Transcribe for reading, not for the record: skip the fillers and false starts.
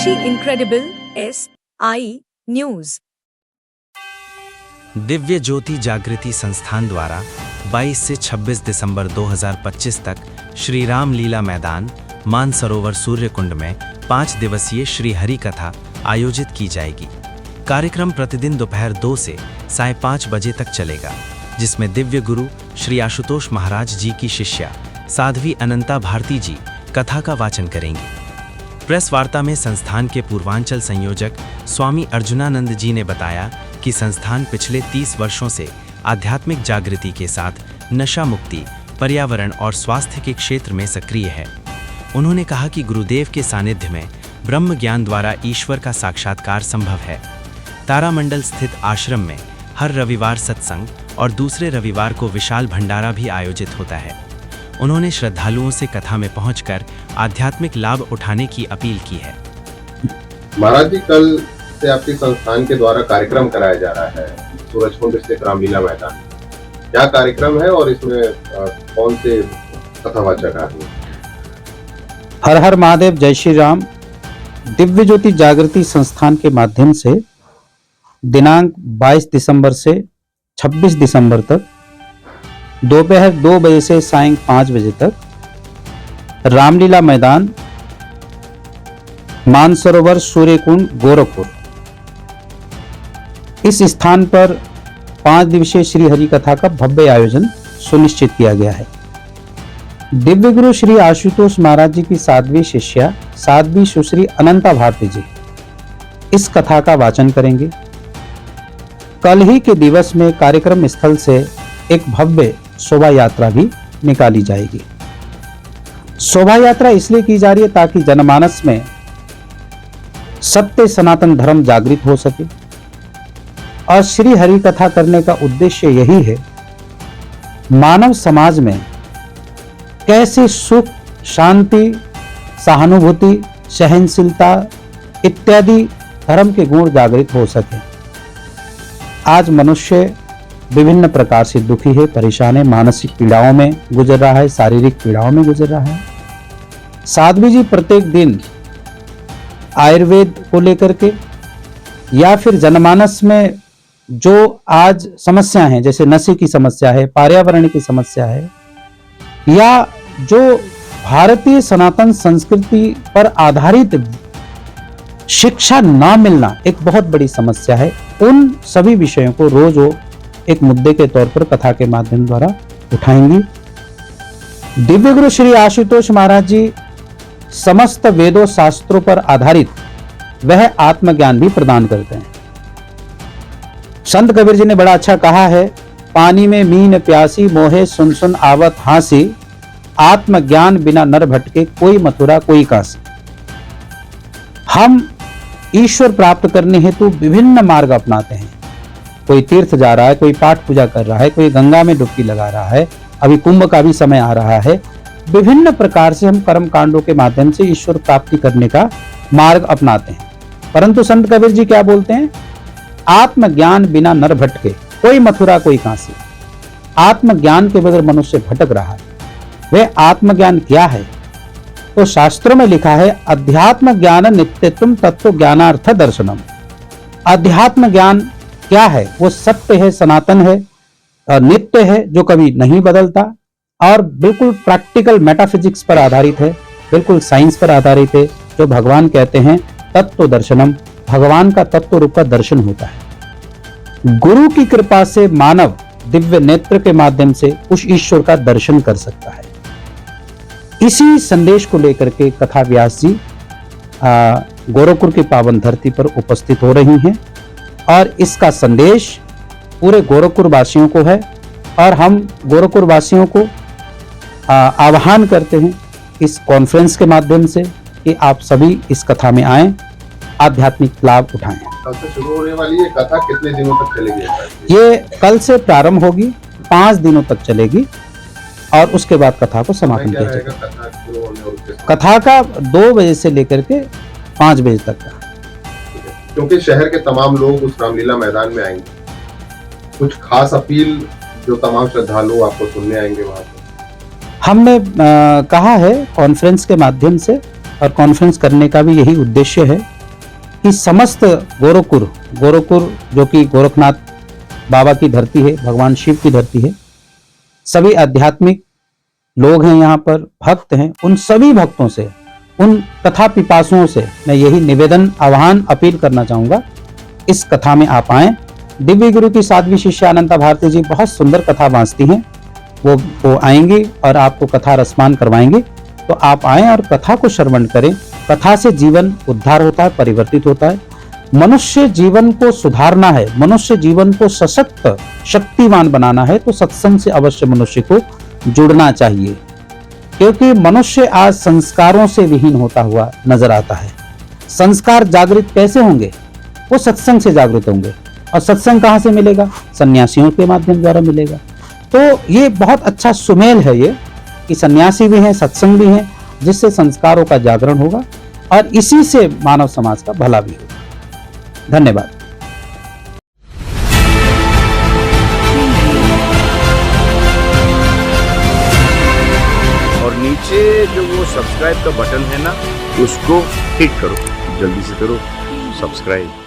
स्वदेशी incredible SI news. Divya ज्योति जागृति संस्थान द्वारा 22 से 26 दिसंबर 2025 तक श्री राम लीला मैदान मानसरोवर सूर्य कुंड में 5 दिवसीय श्री हरि कथा आयोजित की जाएगी। कार्यक्रम प्रतिदिन दोपहर 2 से साढ़े 5 बजे तक चलेगा, जिसमें दिव्य गुरु श्री आशुतोष महाराज जी की शिष्या साध्वी अनंता भारती जी कथा का वाचन करेंगी। प्रेस वार्ता में संस्थान के पूर्वांचल संयोजक स्वामी अर्जुनानंद जी ने बताया कि संस्थान पिछले 30 वर्षों से आध्यात्मिक जागृति के साथ नशा मुक्ति, पर्यावरण और स्वास्थ्य के क्षेत्र में सक्रिय है। उन्होंने कहा कि गुरुदेव के सानिध्य में ब्रह्म ज्ञान द्वारा ईश्वर का साक्षात्कार संभव है। तारामंडल स्थित आश्रम में हर रविवार सत्संग और दूसरे रविवार को विशाल भंडारा भी आयोजित होता है। उन्होंने श्रद्धालुओं से कथा में पहुंचकर आध्यात्मिक लाभ उठाने की अपील की है। महाराज जी, कल से आपके संस्थान के द्वारा कार्यक्रम कराया जा रहा है सूरजकुंड स्थित रामलीला मैदान। क्या कार्यक्रम है और इसमें कौन से कथावाचक आ रहे हैं? हर हर महादेव, जय श्री राम। दिव्य ज्योति जागृति संस्थान के माध्यम से दिनांक 22 दिसंबर से 26 दिसंबर तक दोपहर 2 बजे से सायं 5 बजे तक रामलीला मैदान मानसरोवर सूर्यकुंड गोरखपुर, इस स्थान पर 5 दिवसीय श्री हरि कथा का भव्य आयोजन सुनिश्चित किया गया है। दिव्य गुरु श्री आशुतोष महाराज जी की साध्वी शिष्या साध्वी सुश्री अनंता भारती जी इस कथा का वाचन करेंगे। कल ही के दिवस में कार्यक्रम स्थल से एक भव्य शोभा यात्रा भी निकाली जाएगी। शोभा यात्रा इसलिए की जा रही है ताकि जनमानस में सत्य सनातन धर्म जागृत हो सके, और श्री हरि कथा करने का उद्देश्य यही है मानव समाज में कैसे सुख, शांति, सहानुभूति, सहनशीलता इत्यादि धर्म के गुण जागृत हो सके। आज मनुष्य विभिन्न प्रकार से दुखी है, परेशान है, मानसिक पीड़ाओं में गुजर रहा है, शारीरिक पीड़ाओं में गुजर रहा है। साध्वी जी प्रत्येक दिन आयुर्वेद को लेकर के या फिर जनमानस में जो आज समस्या है, जैसे नशे की समस्या है, पर्यावरण की समस्या है, या जो भारतीय सनातन संस्कृति पर आधारित शिक्षा ना मिलना एक बहुत बड़ी समस्या है, उन सभी विषयों को रोज वो एक मुद्दे के तौर पर कथा के माध्यम द्वारा उठाएंगी। दिव्य गुरु श्री आशुतोष महाराज जी समस्त वेदों शास्त्रों पर आधारित वह आत्मज्ञान भी प्रदान करते हैं। संत कबीर जी ने बड़ा अच्छा कहा है, पानी में मीन प्यासी मोहे सुन सुन आवत हांसी, आत्मज्ञान बिना नर भटके कोई मथुरा कोई काशी। हम ईश्वर प्राप्त करने हेतु विभिन्न मार्ग अपनाते हैं। कोई तीर्थ जा रहा है, कोई पाठ पूजा कर रहा है, कोई गंगा में डुबकी लगा रहा है, अभी कुंभ का भी समय आ रहा है। विभिन्न प्रकार से हम कर्म कांडों के माध्यम से ईश्वर प्राप्ति करने का मार्ग अपनाते हैं, परंतु संत कबीर जी क्या बोलते हैं? आत्मज्ञान बिना नर भटके कोई मथुरा कोई काशी। आत्मज्ञान के बगैर मनुष्य भटक रहा है। वह आत्मज्ञान क्या है? तो शास्त्रों में लिखा है, अध्यात्म ज्ञान नित्यत्वम तत्व ज्ञानार्थ दर्शनम। अध्यात्म ज्ञान क्या है? वो सत्य है, सनातन है, नित्य है, जो कभी नहीं बदलता, और बिल्कुल प्रैक्टिकल मेटाफिजिक्स पर आधारित है, बिल्कुल साइंस पर आधारित है। जो भगवान कहते हैं तत्व दर्शनम, भगवान का तत्व रूप का दर्शन होता है। गुरु की कृपा से मानव दिव्य नेत्र के माध्यम से उस ईश्वर का दर्शन कर सकता है। इसी संदेश को लेकर के कथा व्यास जी गोरखपुर की पावन धरती पर उपस्थित हो रही हैं, और इसका संदेश पूरे गोरखपुर वासियों को है, और हम गोरखपुर वासियों को आह्वान करते हैं इस कॉन्फ्रेंस के माध्यम से कि आप सभी इस कथा में आएं, आध्यात्मिक लाभ उठाएं। कल से शुरू होने वाली ये कथा कितने दिनों तक चलेगी? ये कल से प्रारंभ होगी, 5 दिनों तक चलेगी, और उसके बाद कथा को समापन किया जाएगा। कथा का 2 बजे से लेकर के 5 बजे तक का। क्योंकि शहर के तमाम लोग उस रामलीला मैदान में आएंगे, कुछ खास अपील जो तमाम श्रद्धालु आपको सुनने आएंगे वहां पर? हमने कहा है कॉन्फ्रेंस के माध्यम से और कॉन्फ्रेंस करने का भी यही उद्देश्य है कि समस्त गोरखपुर जो कि गोरखनाथ बाबा की धरती है, भगवान शिव की धरती है, सभी आध्यात्मिक लोग हैं यहाँ पर, भक्त हैं, उन सभी भक्तों से, उन कथा पिपासुओं से मैं यही निवेदन, आह्वान, अपील करना चाहूंगा, इस कथा में आप आएं। दिव्य गुरु की साध्वी शिष्या अनंता भारती जी बहुत सुंदर कथा बांचती हैं, वो आएंगे और आपको कथा रसमान करवाएंगे। तो आप आएं और कथा को श्रवण करें। कथा से जीवन उद्धार होता है, परिवर्तित होता है। मनुष्य जीवन को सुधारना है, मनुष्य जीवन को सशक्त, शक्तिवान बनाना है, तो सत्संग से अवश्य मनुष्य को जुड़ना चाहिए, क्योंकि मनुष्य आज संस्कारों से विहीन होता हुआ नजर आता है। संस्कार जागृत कैसे होंगे? वो सत्संग से जागृत होंगे। और सत्संग कहाँ से मिलेगा? सन्यासियों के माध्यम द्वारा मिलेगा। तो ये बहुत अच्छा सुमेल है ये, कि सन्यासी भी हैं, सत्संग भी हैं, जिससे संस्कारों का जागरण होगा और इसी से मानव समाज का भला भी होगा। धन्यवाद। और नीचे जो वो सब्सक्राइब का बटन है ना, उसको हिट करो, जल्दी से करो सब्सक्राइब।